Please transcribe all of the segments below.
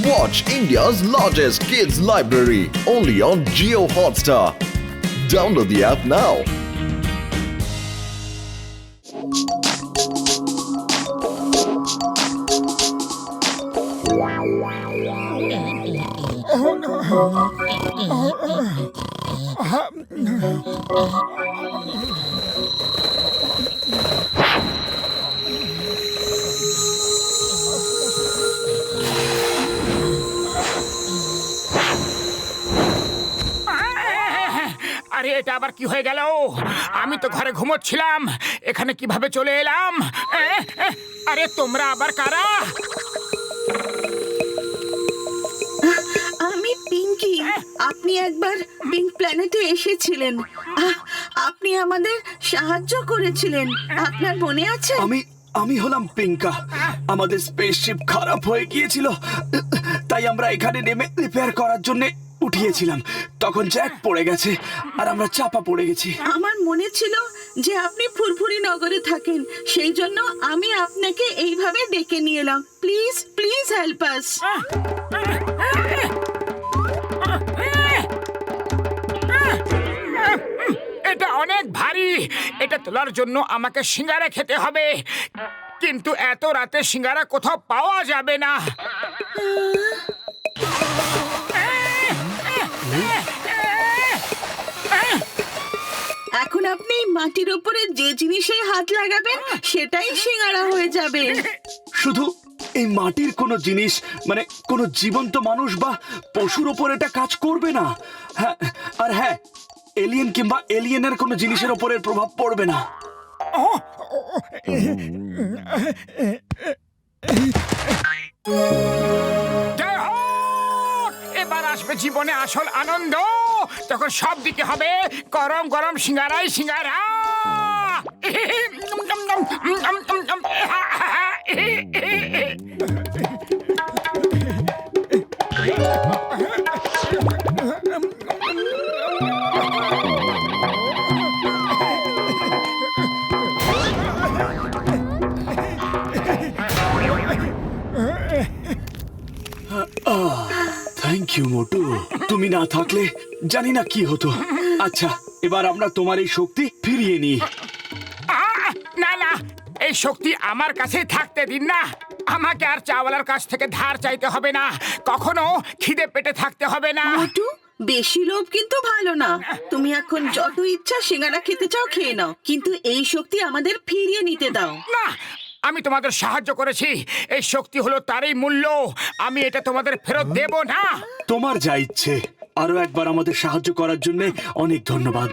Watch India's largest kids library only on Jio Hotstar. Download the app now. আরে এটা আবার কি হয়ে গেল? আমি তো ঘরে ঘুমোচ্ছিলাম, এখানে কিভাবে চলে এলাম? আরে তোমরা আবার কারা? আমি পিঙ্কি। আপনি একবার পিঙ্ক প্ল্যানেটে এসেছিলেন। আপনি আমাদের সাহায্য করেছিলেন, আপনার মনে আছে? আমি হলাম পিঙ্কা। আমাদের স্পেসশিপ খারাপ হয়ে গিয়েছিল, তাই আমরা এখানে নেমে রিপেয়ার করার জন্য উঠিয়েছিলাম। তখন জ্যাক পড়ে গেছে আর আমরা চাপা পড়ে গেছি। আমার মনে ছিল যে আপনি ফুরফুরি নগরে থাকেন, সেই জন্য আমি আপনাকে এইভাবে ডেকে নিয়ে এলাম। Please please help us. এটা অনেক ভারী, এটা তোলার জন্য আমাকে সিঙ্গারা খেতে হবে, কিন্তু এত রাতে সিঙ্গারা কোথাও পাওয়া যাবে না। এখন আপনি মাটির উপরে যে জিনিসে হাত লাগাবেন সেটাই সিঙ্গারা হয়ে যাবে। শুধু এই মাটির কোনো জিনিস, মানে কোনো জীবন্ত মানুষ বা পশুর ওপর এটা কাজ করবে না। হ্যাঁ, আর হ্যাঁ, এলিয়েন কিংবা এলিয়েনের কোনো জিনিসের ওপর এর প্রভাব পড়বে না। জয় হোক! এবার আসবে জীবনে আসল আনন্দ, তখন সব দিকে হবে গরম গরম সিঙ্গারাই সিঙ্গারা। থ্যাংক ইউ মোটু, তুমি না থাকলে জানি না কি হতো। আচ্ছা, এবার আমরা তোমার এই শক্তি ফিরিয়ে নিই। না না, এই শক্তি আমার কাছেই থাকতে দিন না। আমাকে আর চাওয়ালার কাছ থেকে ধার চাইতে হবে না, কখনো খিদে পেটে থাকতে হবে না। মোটু, বেশি লোভ কিন্তু ভালো না। তুমি এখন যত ইচ্ছা সিঙ্গারা খেতে চাও খেয়ে নাও, কিন্তু এই শক্তি আমাদের ফিরিয়ে নিতে দাও। না, আমি তোমাদের সাহায্য করেছি, এই শক্তি হলো তারই মূল্য। আমি এটা তোমাদের ফেরত দেব না। তোমার যা ইচ্ছে। আরো একবার আমাদের সাহায্য করার জন্য অনেক ধন্যবাদ।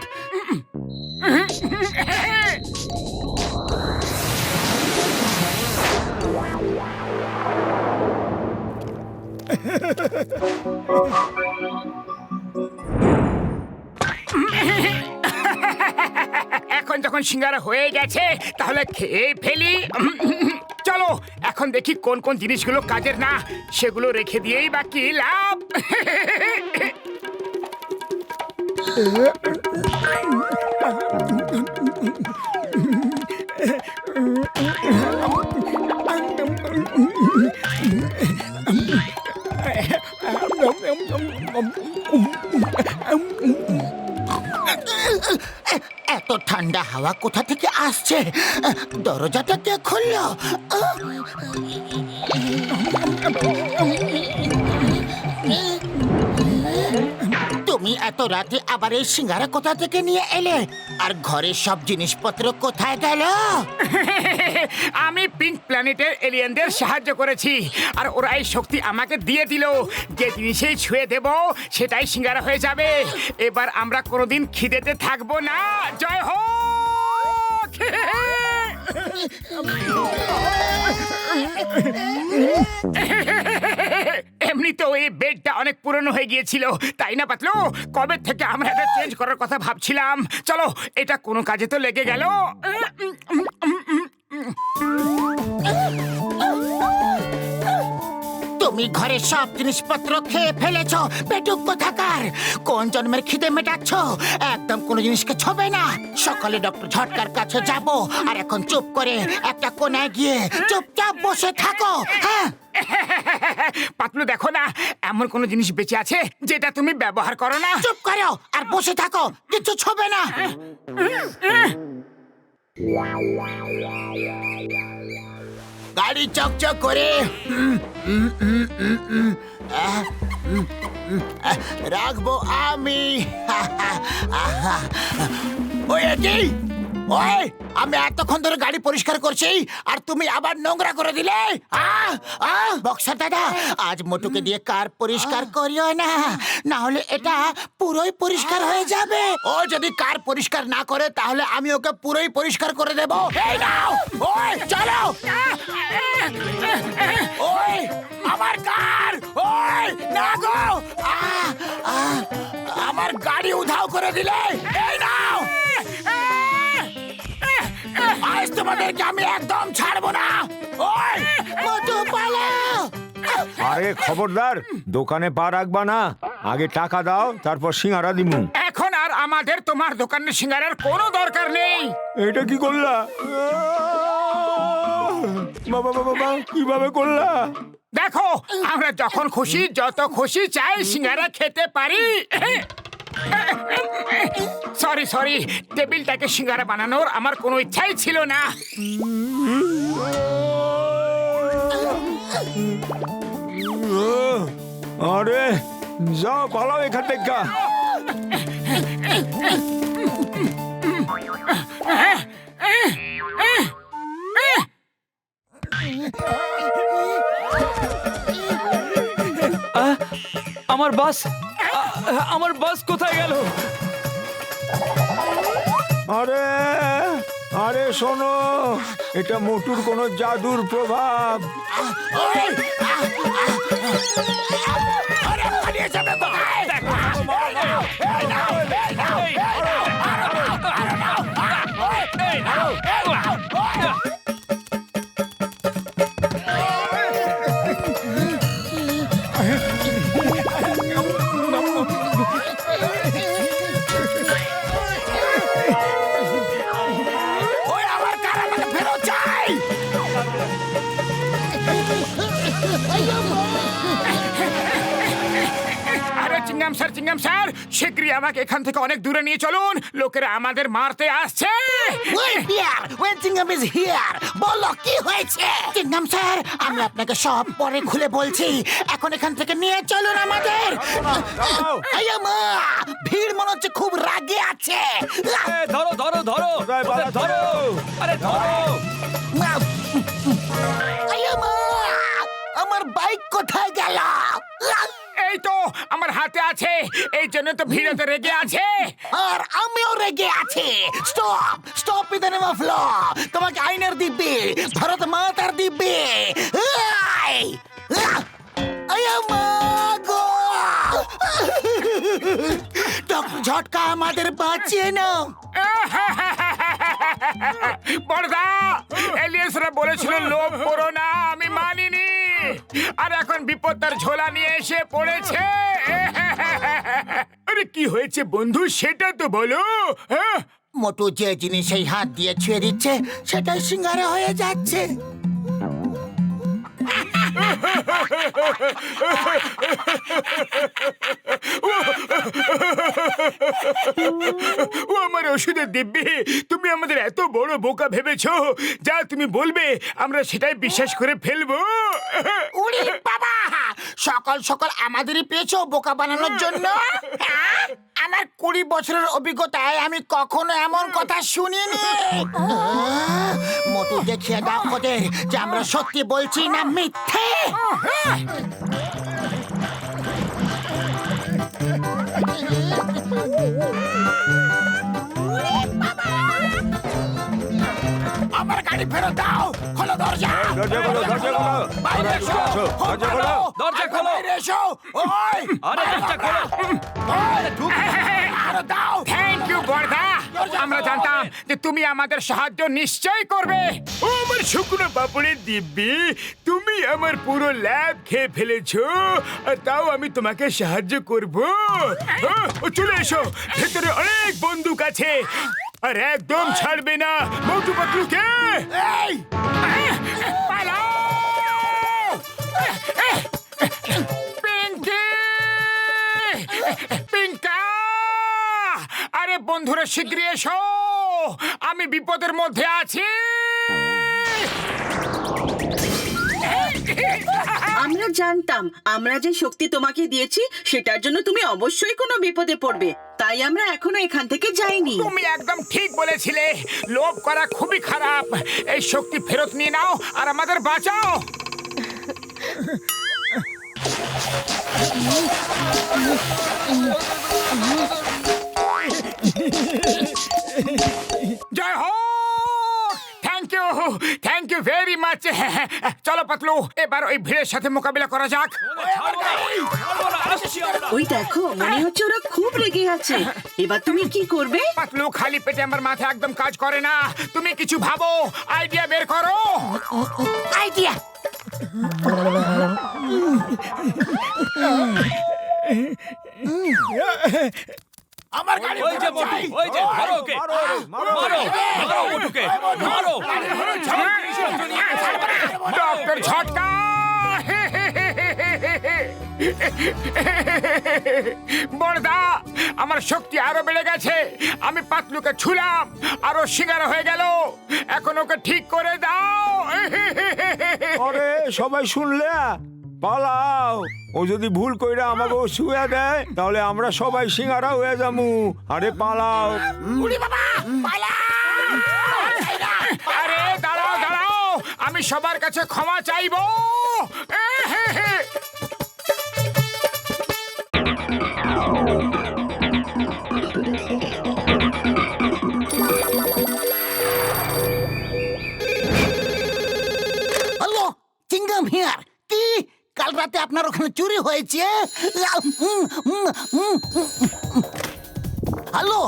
এখন যখন সিঙ্গারা হয়ে গেছে, তাহলে খেয়ে ফেলি। চলো এখন দেখি কোন কোন জিনিসগুলো কাজের না, সেগুলো রেখে দিয়েই বা কি লাভ। এত ঠান্ডা হাওয়া কোথা থেকে আসছে? দরজাটা কে খুললো? তুমি এত রাতে আবার এই সিঙ্গারা কোথা থেকে নিয়ে এলে? আর ঘরের সব জিনিসপত্র কোথায় গেল? আমি পিঙ্ক প্ল্যানেটের এলিয়েনদের সাহায্য করেছি, আর ওরা এই শক্তি আমাকে দিয়ে দিল। যে জিনিসেই ছুঁয়ে দেব সেটাই সিঙ্গারা হয়ে যাবে। এবার আমরা কোনোদিন খিদেতে থাকবো না। জয় হোক! এমনিতেও এই বেডটা অনেক পুরনো হয়ে গিয়েছিল, তাই না পাতলু? কবে থেকে আমরা এটা চেঞ্জ করার কথা ভাবছিলাম। চলো, এটা কোনো কাজে তো লেগে গেল। তুমি ঘরের সব জিনিসপত্র খেয়ে ফেলেছ, পেটুক কোথাকার! কোন জন্মের খিদে মেটাচ্ছ? একদম কোনো জিনিসকে ছবে না। সকালে ডক্টর ঝটকার কাছে যাব, আর এখন চুপ করে একটা কোনায় গিয়ে চুপচাপ বসে থাকো। হ্যাঁ, পাতলু দেখো না, এমন কোনো জিনিস বেঁচে আছে যেটা তুমি ব্যবহার করো না? চুপ করো আর বসে থাকো, কিছু ছবে না। গাড়ি চকচক করে রাখবো আমি। ওই কি? ওই আমি এতক্ষণ ধরে গাড়ি পরিষ্কার করছি আর তুমি আবার নোংরা করে দিলে। বক্সার দাদা, আজ মোটুকে দিয়ে কার পরিষ্কার করিও না, না হলে এটা পুরোই পরিষ্কার হয়ে যাবে। ও যদি কার পরিষ্কার না করে তাহলে আমি ওকে পুরোই পরিষ্কার করে দেব। এই নাও, ওই চলো। ওই আমার কার, ওই না গো, আমার গাড়ি উধাও করে দিলে। এই নাও, আজ তোমাদেরকে আমি একদম ছাড়বো না। ওই মোটু পালাও। আরে খবরদার, দোকানে পা রাখবা না। আগে টাকা দাও, তারপর সিঙ্গারা দিমু। এখন আর আমাদের তোমার দোকানের সিঙ্গারার কোনো দরকার নেই। এটা কি করলা? বাবা বাবা বাবা, কিভাবে করলা? দেখো, আমরা যখন খুশি যত খুশি চাই সিঙ্গারা খেতে পারি। সরি সরি, টেবিলটাকে সিঙ্গারা বানানোর আমার কোনো ইচ্ছাই ছিল না। আরে যাও, পালাও এখান থেকে। আমার বাস, আমার বাস কোথায় গেল? আরে আরে শোনো, এটা মোটুর কোনো জাদুর প্রভাব। আরে পালিয়ে যাবে কোথায়? ওই আমার কার আমাকে ফেরত চাই। আরে চিংগাম স্যার, শীঘ্রই আমাকে এখান থেকে অনেক দূরে নিয়ে চলুন। লোকেরা আমাদের মারতে আসছে। Wait here, when Chingam is here. বলো কি হয়েছে? চিংগাম স্যার, আমি আপনাকে সব পরে খুলে বলছি। এখন এখান থেকে নিয়ে চলুন আমাদের। আয়া মা, ভিড় মনে হচ্ছে খুব রাগে আছে। ধরো ধরো ধরো, ওদের ধরো, আরে ধরো। আয়া মা, আমার বাইক কোথায় গেল? এই তো আমার হাতে আছে, এই জন্য তো ভিড়তে রেগে আছে। আর আমিও রেগে আছি। Stop stop in the name of law. তোমাকে আইনের দিব্যি, ভারত মাতার দিব্যি। আয়া মা গো, ডক্টর ঝটকা আমাদের বাঁচিয়ে নাও। বড়দা, এলিয়েসরা বলেছিল লোভ করো না, আমি মানিনি। আর এখন বিপদ তার ঝোলা নিয়ে এসে পড়েছে। আরে কি হয়েছে বন্ধু, সেটা তো বলো। মোটু যে জিনিসেই হাত দিয়ে ছুঁয়ে দিচ্ছে সেটাই সিঙ্গারা হয়ে যাচ্ছে। ও আমার ওষুধের দিব্যি, তুমি আমাদের এত বড় বোকা ভেবেছো? যা তুমি বলবে আমরা সেটাই বিশ্বাস করে ফেলবো। উড়ি বাবা, সকাল সকাল আমাদেরই পেয়েছো বোকা বানানোর জন্য। আমার 20 বছরের অভিজ্ঞতায় আমি কখনো এমন কথা শুনিনি। মোটু দেখিয়ে দাও ওদের যে আমরা সত্যি বলছি না মিথ্যে। আমার গাড়ি ফেরত দাও। খোলো দরজা। দরজা খোলো, দরজা খোলো। বাইরে এসো। দরজা খোলো, দরজা খোলো। বাইরে এসো। ওই আরে দরজা খোলো। আরে দাও। থ্যাংক ইউ বড়দা, আমরা জানতাম যে তুমি আমাদের সাহায্য নিশ্চয় করবে। ও আমার শুকনো পাপড়ের দিব্যি, তুমি আমার পুরো ল্যাব খেয়ে ফেলেছো, আর তাও আমি তোমাকে সাহায্য করব। চলে এসো, ভেতরে অনেক বন্দুক আছে, আর একদম ছাড়বে না মোটু পাতলুকে। এই পালাও! পিঙ্কি! বন্ধুরা শীঘ্রই এসো, আমি বিপদের মধ্যে আছি। আমরা জানতাম আমরা যে শক্তি তোমাকে দিয়েছি সেটার জন্য তুমি অবশ্যই কোনো বিপদে পড়বে, তাই আমরা এখনো এখান থেকে যাইনি। তুমি একদম ঠিক বলেছিলে, লোভ করা খুবই খারাপ। এই শক্তি ফেরত নিয়ে নাও আর আমাদের বাঁচাও। জয় হো, থ্যাংক ইউ ভেরি মাচ। চলো পাতলু, এবার ওই ভিড়ের সাথে মোকাবিলা করা যাক। ওই দেখো, মনে হচ্ছে ওরা খুব রেগে আছে। এবার তুমি কি করবে? পাতলু, খালি পেটে আমার মাথা একদম কাজ করে না। তুমি কিছু ভাবো, আইডিয়া বের করো। আইডিয়া। আমার গাড়ি চাই। ডক্টর ঝটকা। বড়দা, আমার শক্তি আরো বেড়ে গেছে। আমি পাতলুকে ছুলাম, আরো সিঙ্গারা হয়ে গেল। এখন ওকে ঠিক করে দাও। আরে সবাই শুনলে, পালাও। ও যদি ভুল কইরা আমাকে শুয়ে দেয় তাহলে আমরা সবাই সিঙ্গারা হয়ে যামু। আরে পালাও। আরে দাঁড়াও দাঁড়াও, আমি সবার কাছে ক্ষমা চাইবো। Hello, Chingum here. কি কাল রাতে আপনার ওখানে চুরি হয়েছে? হ্যালো,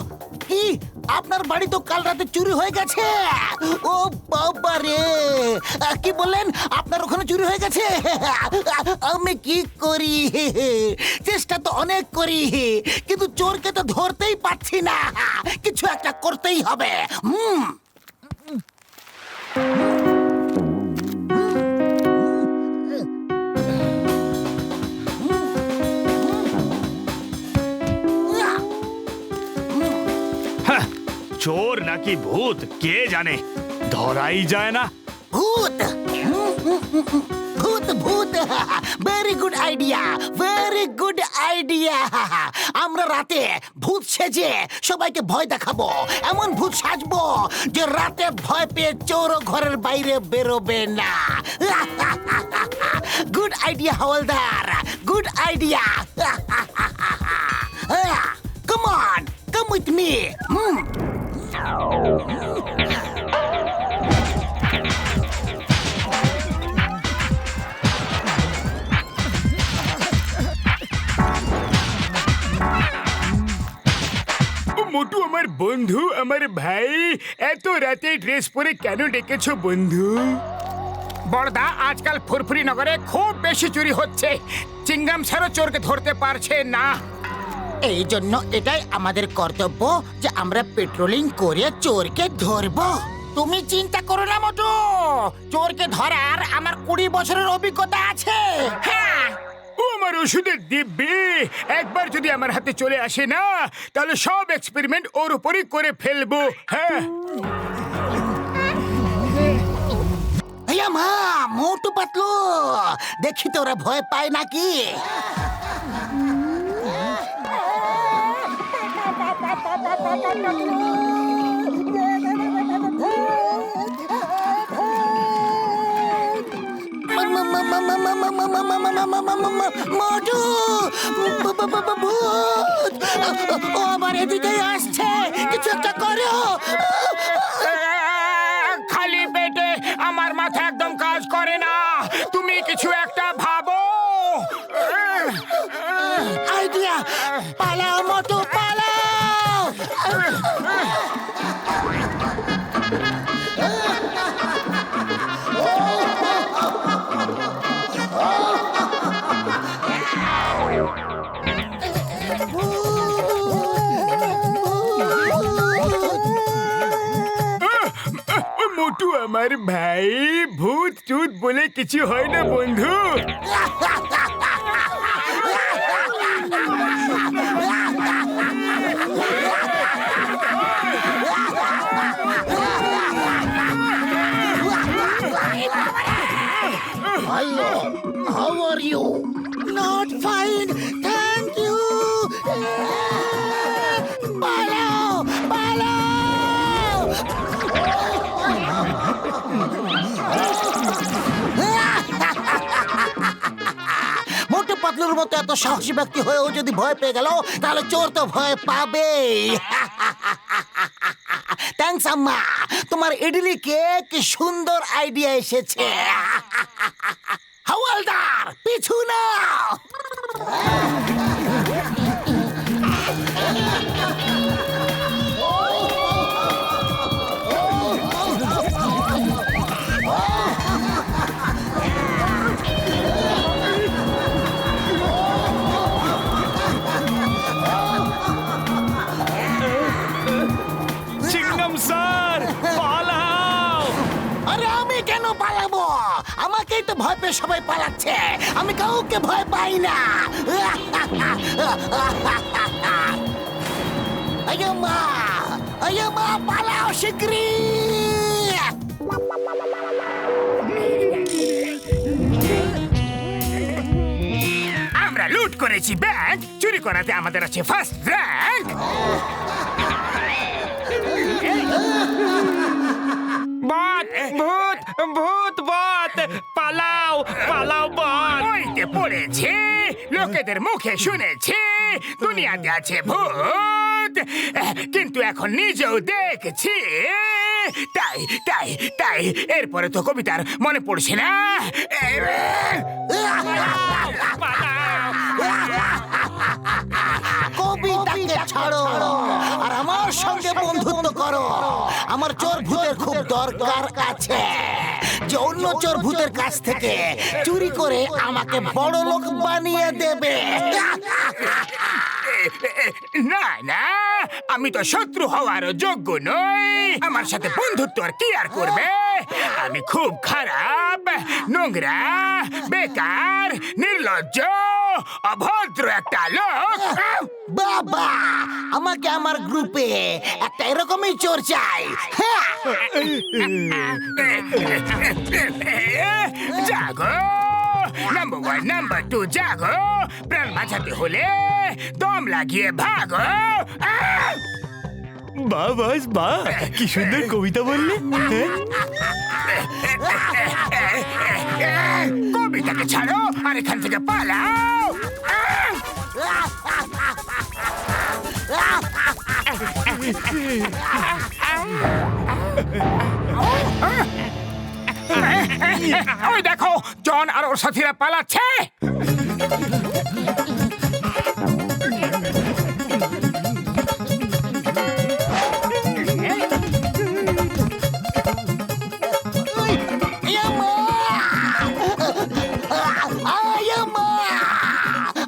কি আপনার বাড়ি তো কাল রাতে চুরি হয়ে গেছে? ও বাবা রে, কি বললেন? আপনার ওখানে চুরি হয়ে গেছে? আমি কি করি? চেষ্টা তো অনেক করি, কিন্তু চোরকে তো ধরতেই পারছি না। কিছু একটা করতেই হবে। চোর নাকি ভূত কে জানে, ধরাই যায় না। ভূত ভূত ভূত, very good idea, very good idea. আমরা রাতে ভূত সেজে সবাইকে ভয় দেখাবো। এমন ভূত সাজবো যে রাতে ভয় পেয়ে চোর ঘরের বাইরে বেরোবে না। Good idea Havaldar, good idea. Come on, come with me. Motu আমার বন্ধু, আমার ভাই, এত রাতে ড্রেস পরে কেন ডেকেছো বন্ধু? বড়দা, আজকাল ফুরফুরি নগরে খুব বেশি চুরি হচ্ছে। চিংগাম স্যারও চোরকে ধরতে পারছে না। এই জন্য এটাই আমাদের কর্তব্য যে আমরা পেট্রোলিং করে চোরকে ধরবো। তুমি চিন্তা করো না মোটু, চোরকে ধরার আমার 20 বছরের অভিজ্ঞতা আছে। হ্যাঁ, ও আমার ওষুধের দিব্যি। একবার যদি আমার হাতে চলে আসে না, তাহলে সব এক্সপেরিমেন্ট ওর উপরই করে ফেলবো। হ্যাঁ, মা মোটু পাতলু, দেখি তো ওরা ভয় পায় নাকি। মোটু, ভূত ও আমার এদিকে আসছে, কিছু একটা করো। খালি পেটে আমার মাথা একদম কাজ করে না। তুমি কিছু একটা ভাবো। আইডিয়া, পালাও মোটু, পালাও। মোটু আমার ভাই, ভূত টুত বলে কিছু হয় না বন্ধু। you. Not fine. Thank you. পালাও, পালাও। মোটু পাতলুর মতো এত সাহসী ব্যক্তি হয়েও যদি ভয় পেয়ে গেল, তাহলে চোর তো ভয় পাবে। থ্যাঙ্কস আম্মা, তোমার ইডলি কেক কি সুন্দর আইডিয়া এসেছে। হাওয়ালদার, পিছু নাও। চিংগাম স্যার, পালাও! আরে আমি কেন পালাবো? আমাকেই তো ভয় পেয়ে সবাই পালাচ্ছে। আমি কাউকে ভয় পাই না। আয়ো মা, পালাও শিগগিরি। আমরা লুট করেছি ব্যাংক, চুরি করাতে আমাদের আছে ফার্স্ট র্যাঙ্ক। বট, ভূত, ভূত, বট, পালাও, পালাও, বট। বইতে পড়েছে, লোকেদের মুখে শুনেছি দুনিয়াতে আছে ভূত, কিন্তু এখন নিজেও দেখছি। তাই তাই তাই এরপরে তো কবিতার মনে পড়ছে না। কবিতাকে ছাড়ো আর আমার সঙ্গে বন্ধুত্ব করো। আমার চোর ভূতের খুব দরকার আছে, যে অন্য চোর ভূতের কাছ থেকে চুরি করে আমাকে বড় লোক বানিয়ে দেবে। না না, আমি তো শত্রু হওয়ার যোগ্য নই। আমার সাথে বন্ধুত্ব আর কি আর করবে? আমি খুব খারাপ, নোংরা, বেকার, নির্লজ্জ, অভদ্র একটা লোক। বাবা, আমাকে আমার গ্রুপে একটা এরকমই চোর চাই। হ্যাঁ। জাগো, নাম্বার 1 নাম্বার 2 জাগো। প্রাণ বাঁচাতে হলে দম লাগিয়ে ভাগো। বাহ বাস বাহ, কি সুন্দর কবিতা বললে। কবিতাকে ছাড়ো আর এখান থেকে পালাও। ওই দেখো, জন আর ওর সাথীরা পালাচ্ছে।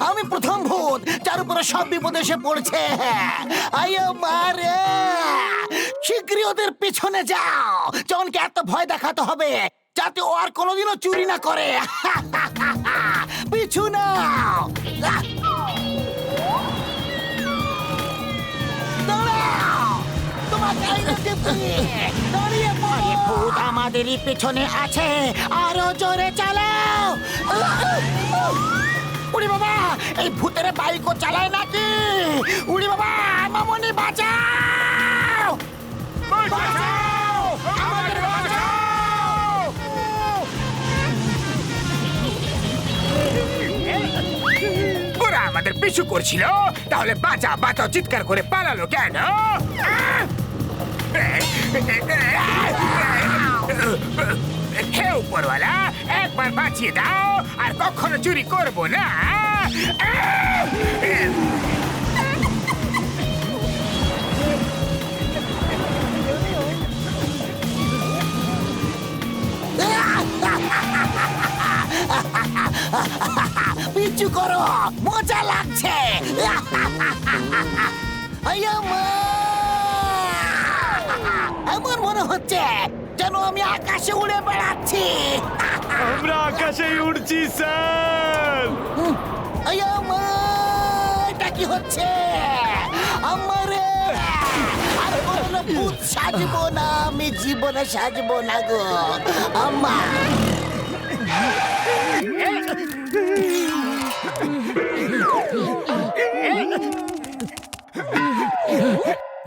আমি প্রথম ভূত যার উপরে সব বিপদ এসে পড়ছে। আয়ো মারে, শীঘ্রই ওদের পেছনে যাও। জনকে এত ভয় দেখাতে হবে যাতে ও আর কোনোদিনও চুরি না করে। পিছু নাও। দাঁড়াও, তোমাকে দাঁড়িয়ে পড়ে। ভূত আমাদেরই পেছনে আছে, আরো জোরে চালাও। উড়ি বাবা, এই ভূতের বাইকও চালায় নাকি? উড়ি বাবা, মামনি বাঁচাও, বাঁচাও, আমাদের বাঁচাও। ওরা আমাদের পিছু করছিল, তাহলে বাঁচা বাঁচাও চিৎকার করে পালালো কেন? হে উপরওয়ালা, একবার বাঁচিয়ে দাও, আর কখনো চুরি করবো না। পিছু করো, মজা লাগছে। এমন মনে হচ্ছে যেন আমি আকাশে উড়ে বেড়াচ্ছি। আমরা আকাশে উড়ছি স্যার। এটা কি হচ্ছে? আমারে আর কোনো ভূত সাজবো না, আমি জীবনে সাজবো না গো আম্মা।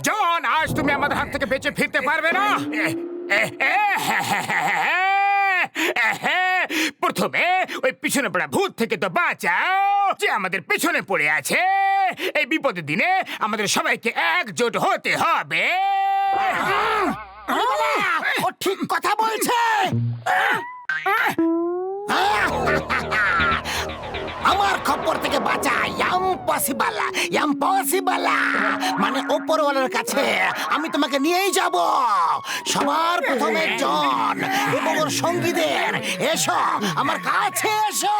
জন, আজ তুমি আমাদের হাত থেকে বেঁচে ফিরতে পারবে না। প্রথমে ওই পিছনে পড়া ভূত থেকে তো বাঁচাও, যে আমাদের পেছনে পড়ে আছে। এই বিপদের দিনে আমাদের সবাইকে একজোট হতে হবে। ও ঠিক কথা বলছে। আমার খপ্পর থেকে বাঁচা ইম্পসিবল, ইম্পসিবল। মানে ওপরওয়ালার কাছে আমি তোমাকে নিয়েই যাব। সবার প্রথমে জন এবং ওর সঙ্গীদের, এসো আমার কাছে এসো।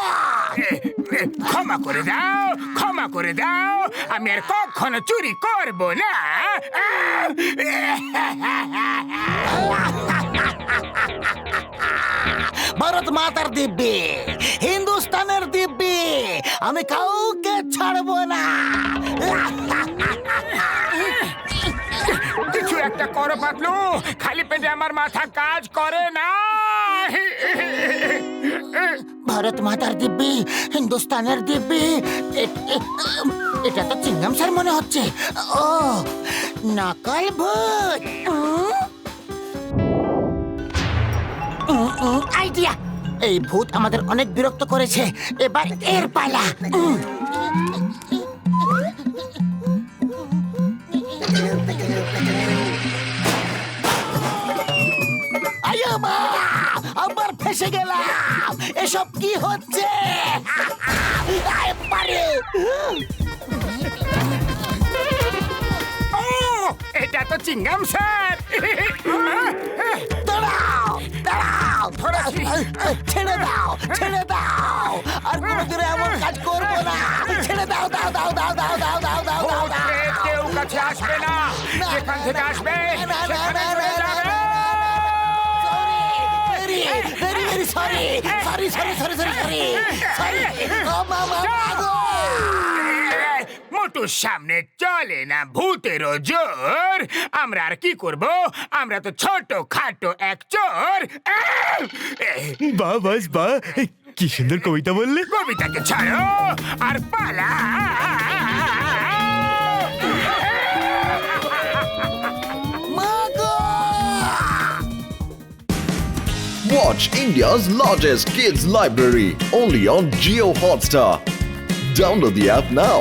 ক্ষমা করে দাও, ক্ষমা করে দাও, আমি আর কখনো চুরি করব না। ভারত মাতার দিব্যি, হিন্দুস্তানের দিব্যি, আমি কাউকে ছাড়বো না। কিছু একটা করো পাতলু, খালি পেটে আমার মাথা কাজ করে না। ভারত মাতার দিব্যি, হিন্দুস্তানের দিব্যি, এটা তো চিংগাম স্যার মনে হচ্ছে। ও নকল ভূত। আইডিয়া! এই ভূত আমাদের অনেক বিরক্ত করেছে, এবার এর পালা। আয়ো মা, আবার ফেসে গেলাম। এসব কি হচ্ছে? আয় পারে। ও, এটা তো চিংগাম স্যার। দাঁড়াও, দাঁড়াও, ছেড়ে দাও, ছেড়ে দাও। আর কোনোদিনও এমন কাজ করবো না। ছেড়ে দাও, দাও, দাও, দাও, দাও, দাও, দাও, দাও, দাও, দাও। কেউ কাছে আসবে না, যেখান থেকে আসবে সেখানে চলে যাবে। মোটুর সামনে চলে না ভূতেরও জোর। আমরা আর কি করব? আমরা তো ছোট খাটো এক চোর। বাহ বাস বাহ, কি সুন্দর কবিতা বললে। কবিতাকে ছাড়ো আর পালা। Watch India's largest kids library only on Geo Hotstar. Download the app now.